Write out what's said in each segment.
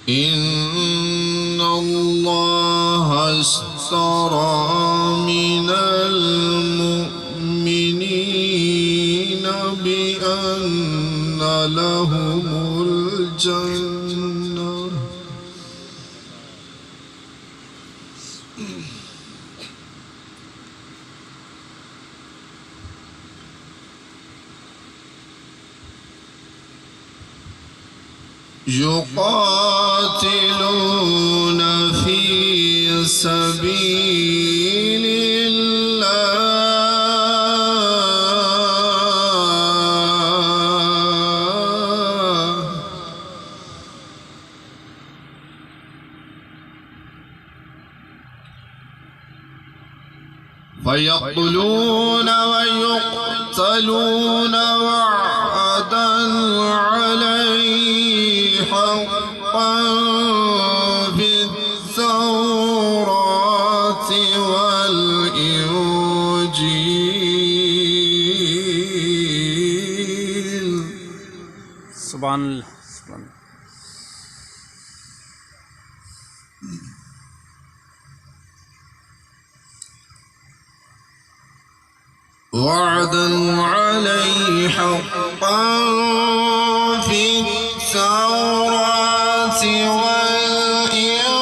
إن الله اشترى من المؤمنين بأن لهم الجنة يقاتلون في سبيل الله فيقتلون ويقتلون وعدا عليه حقا في التوراة والإنجيل. سبحان الله سبحان الله. وعدا عليه حقا في التوراة والإنجيل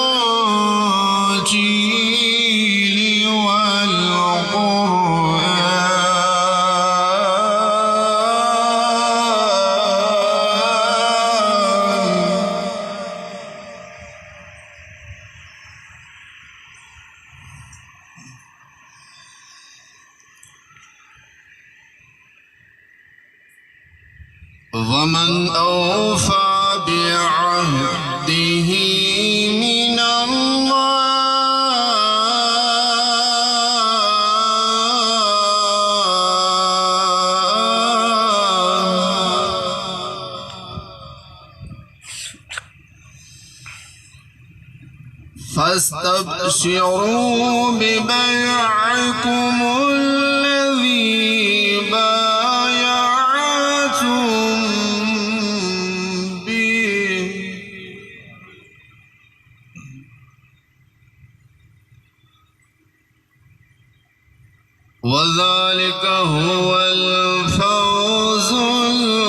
ومن أوفى بعهده من الله فاستبشروا ببيعكم الذي بايعتم به وذلك هو الفوز العظيم.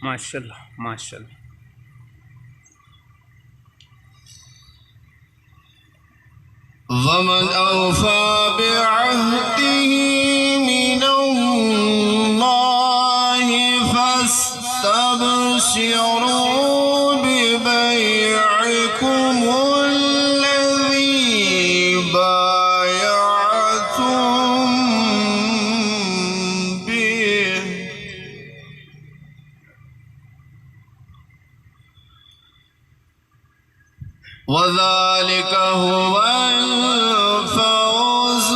ما شاء الله ما شاء الله. ومن أوفى بعهده من الله فاستبشروا ببيعكم الذي بايعتم به وذلك هو الفوز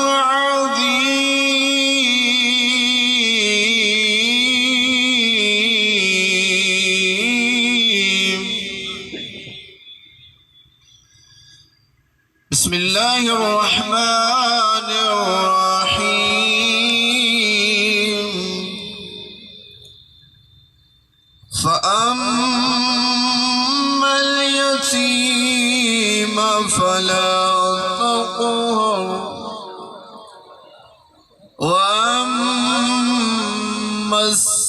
العظيم. بسم الله الرحمن الرحيم. فأما اليتيم فلا تقهر وأما السائل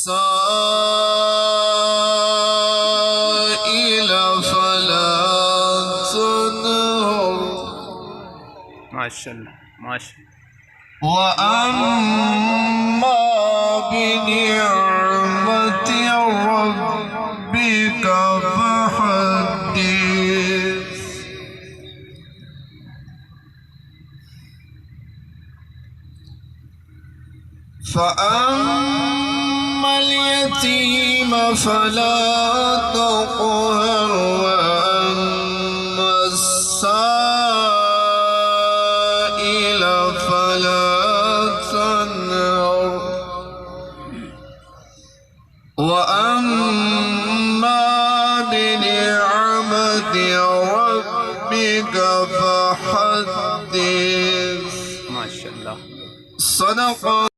فلا تنهر ما شاء الله ما شاء الله. وأما بنعمة ربك فحدث. فأما اليتيم فلا تقهر وأما السائل فلا تنهر وأما بنعمة ربك فحدث. ما شاء الله. صدق